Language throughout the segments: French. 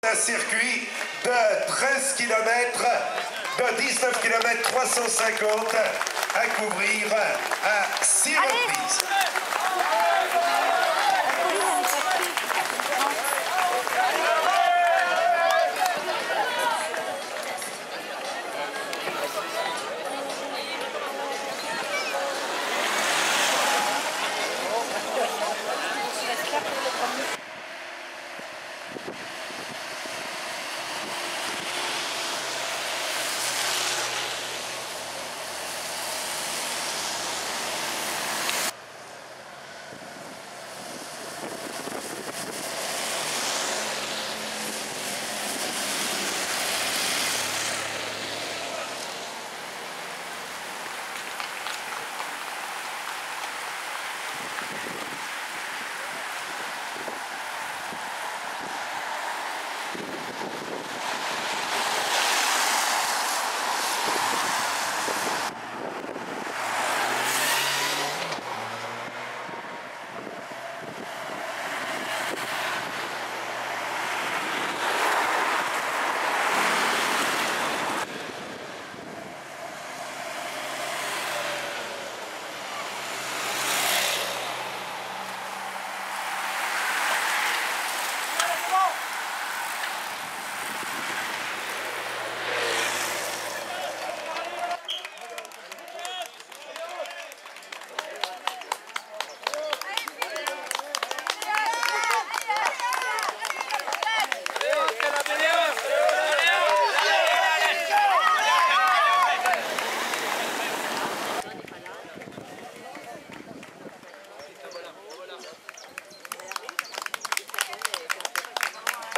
Un circuit de 13 km, de 19 km 350 à couvrir à 6 reprises.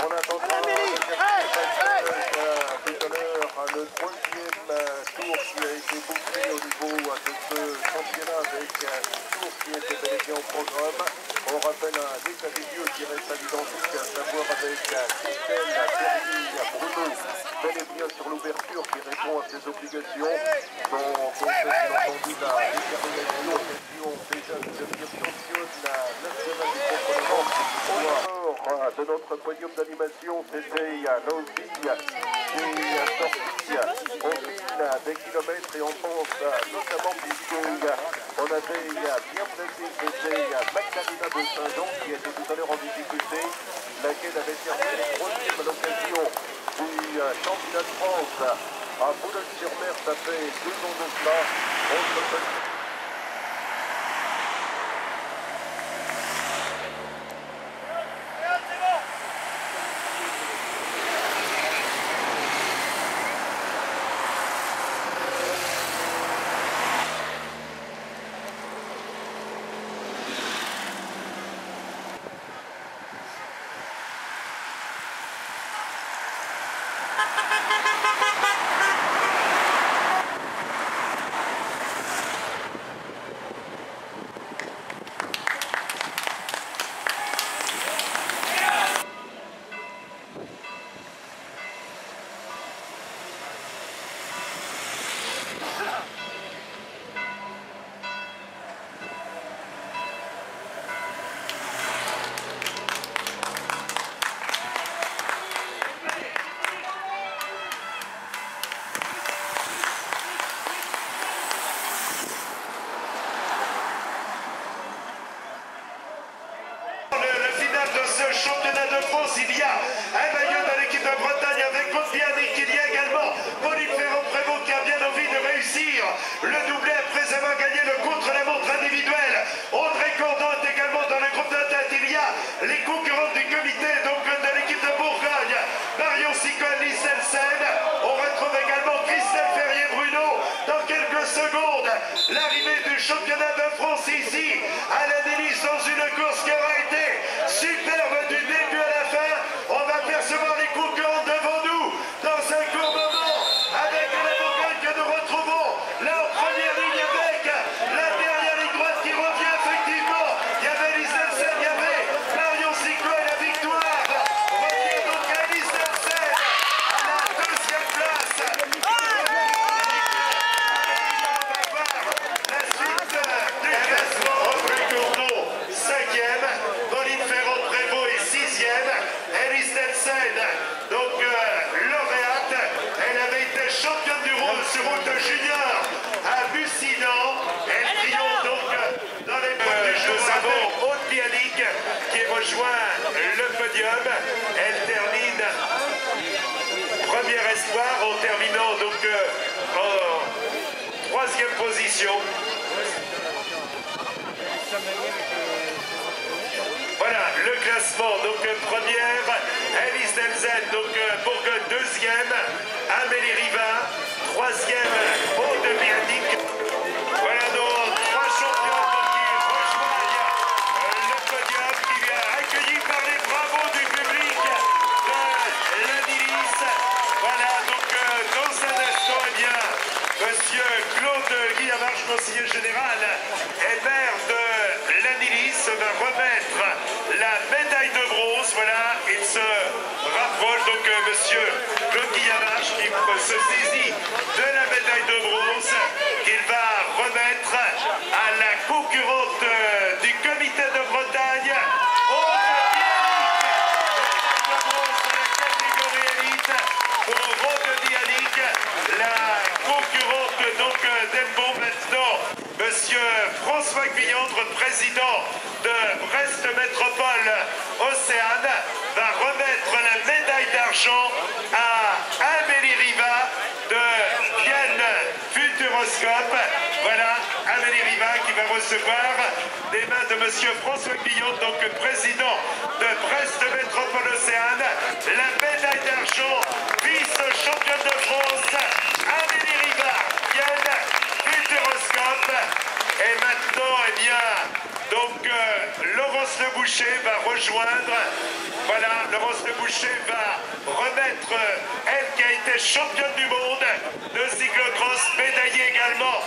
On attendra le troisième tour qui a été bouclé au niveau de ce championnat avec un tour qui était bel et bien au programme. On rappelle un état des lieux qui reste à l'identique, à savoir avec Christelle, Thierry, Bruno, bel et bien sur l'ouverture qui répond à ses obligations. Dont on fait bien entendu la détermination déjà de devenir championne nationale du contre-la-montre. De notre podium d'animation, c'était Lozi qui est sorti au fil des kilomètres et on pense notamment puisqu'on avait bien placé, c'était Magdalena de Saint-Jean qui était tout à l'heure en difficulté, laquelle avait terminé troisième à l'occasion du championnat de France à Boulogne-sur-Mer. Ça fait 2 ans de cela. Championnat de France, il y a un maillot de l'équipe de Bretagne avec Confiani, qu'il y a également Pauline Ferrand-Prévot qui a bien envie de réussir le doublé après avoir gagné le contre-la-montre individuel. Audrey Cordon est également dans le groupe de tête. Il y a les concurrents du comité, donc de l'équipe de Bourgogne, Marion Sicole, Lisselsen. On retrouve également Christelle Ferrier-Bruno dans quelques secondes. L'arrivée du championnat de France ici à la Délice dans une course qui aura été superbe du début à la fin. On va percevoir les concurrents devant nous dans un court moment avec la Bourgogne que nous retrouvons là en première ligne. troisième position. Voilà le classement. Donc première, Elise Delzenne, donc Bourgogne deuxième, Amélie Riva, troisième, Aude Bianic. Voilà donc trois champions qui rejoignent le podium qui vient accueilli par les bravos du public de l'Anilis. Voilà donc dans un instant, eh bien, monsieur Claude Guillamarche, conseiller général et maire de l'Anilis, va remettre la médaille de bronze. Voilà, il se rapproche donc monsieur Claude Guillamarche qui se saisit de la médaille de bronze qu'il va remettre à la concurrente du comité de Bretagne, Aude Bianic. La bronze de la catégorie élite pour Aude Bianic, la concurrente donc d'Elbon. Maintenant, monsieur François Guillandre, président de Brest Métropole Océane, va remettre la médaille d'argent à Amélie Riva de Vienne Futuroscope. Voilà, Amélie Riva qui va recevoir des mains de monsieur François Guillandre, donc président de Brest Métropole Océane, la médaille d'argent vice-championne de France, Amélie Riva, Vienne Futuroscope. Et maintenant, eh bien, donc Laurence Le Boucher va rejoindre, voilà, Laurence Le Boucher va remettre, elle qui a été championne du monde de cyclocross, médaillée également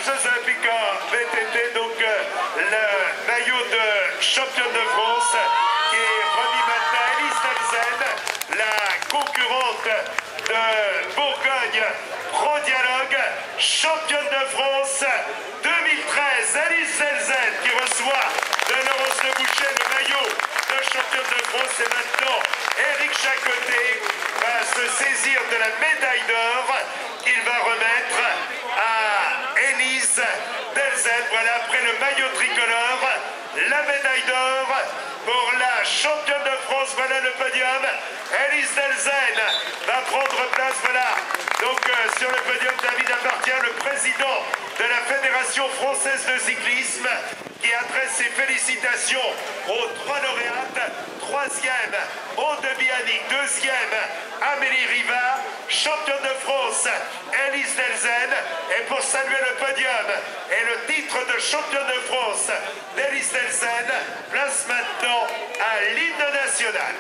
Jeux Olympiques en VTT, donc le maillot de championne de France qui est remis maintenant à Elise Delzenne, la concurrente de Bourgogne Pro Dialogue, championne de France 2013, Elise Delzenne qui reçoit de Laurence Le Boucher le maillot de championne de France. Et maintenant, Éric Chacoté va se saisir de la médaille d'or qu'il va remettre à Elise Delzenne. Voilà, après le maillot tricolore, la médaille d'or pour la championne de France. Voilà le podium. Elise Delzenne va prendre place, voilà. Donc sur le podium, David Appartient, le président de la Fédération française de cyclisme, qui adresse ses félicitations aux trois lauréates. Troisième, Aude Bianic. Deuxième, Amélie Riva. Championne de France, Elise Delzenne. Et pour saluer le podium et le titre de championne de France d'Elise Delzenne, place maintenant à l'hymne national.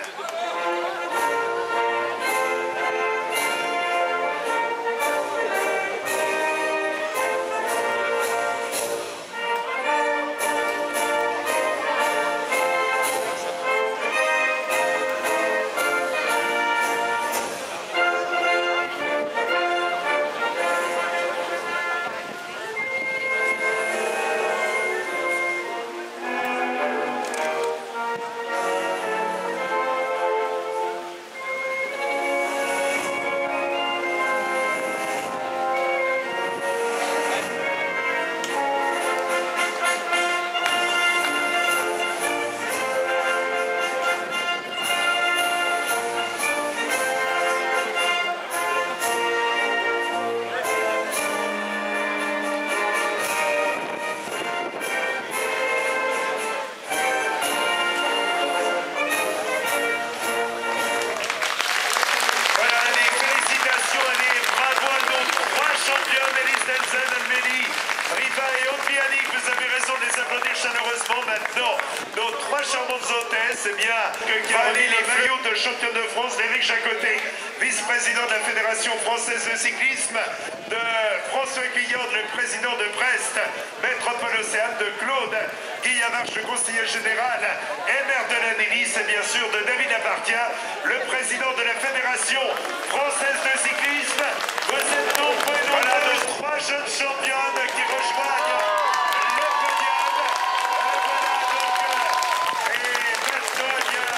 Maintenant, nos trois charmantes hôtesses, eh bien, qui a remis les maillots de championne de France d'Éric Chacoté, vice-président de la Fédération française de cyclisme, de François Guillandre, le président de Brest Métropole Océane, de Claude Guillamarche, le conseiller général et maire de l'Anilis, et bien sûr de David Appartient, le président de la Fédération française de cyclisme. Vous êtes nombreux, voilà nos trois jeunes championnes qui rejoignent le podium. Et maintenant, il y a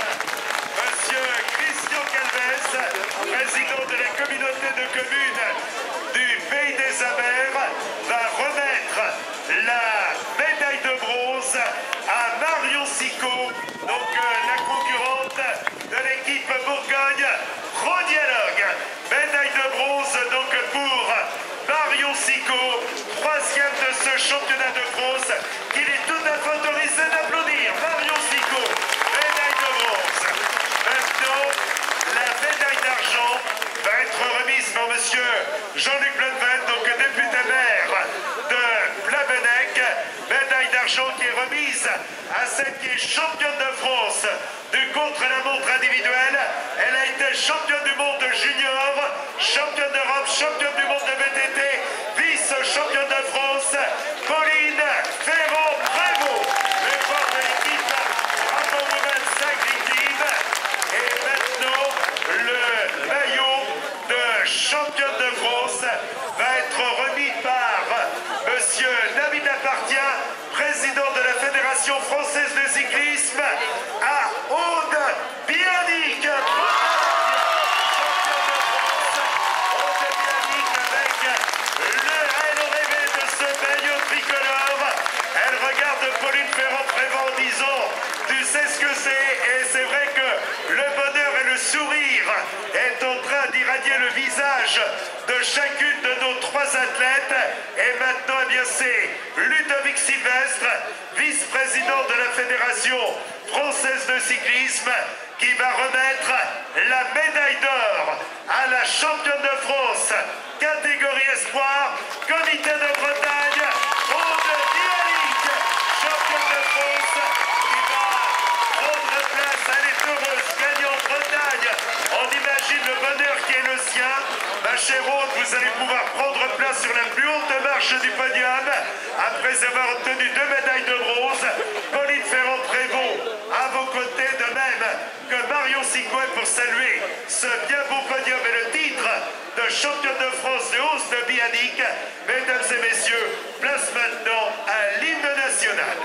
monsieur Christian Calves, président de la communauté de communes du Pays des Abers, va remettre la médaille de bronze à Marion Sicot, donc la concurrente de l'équipe Bourgogne Pro Dialogue. Médaille de bronze donc pour Marion Sicot, remise à celle qui est championne de France du contre-la-montre individuelle. Elle a été championne du monde junior, championne d'Europe, championne du monde de VTT, vice-championne de France, Pauline Ferrand-Prévôt, le corps de l'équipe Bravo Women Cycling Team. Et maintenant, le maillot de championne de France va être remis par Monsieur David Lapartien, président de la Fédération française de cyclisme, à Aude Bianic. Elle rêvait de ce maillot tricolore. Elle regarde Pauline Ferrand-Prévôt en disant « Tu sais ce que c'est ?» Et c'est vrai que le bonheur et le sourire est en train d'irradier le visage de chacune de nos trois athlètes. Et maintenant, eh bien, c'est Ludovic Sylvestre, vice-président de la Fédération française de cyclisme, qui va remettre la médaille d'or à la championne de France, catégorie espoir, comité de Bretagne, Aude Bianic, championne de France, qui va prendre place. Elle est heureuse, gagnante Bretagne. On imagine le bonheur qui est le sien. Ma chère Aude, vous allez pouvoir prendre place sur la plus haute marche du podium après avoir obtenu 2 médailles de bronze. Pauline Ferrand-Prévôt à vos côtés, de même que Marion Sigouet, pour saluer ce bien beau podium et le titre de championne de France de hausse de Bianic. Mesdames et messieurs, place maintenant à l'hymne national.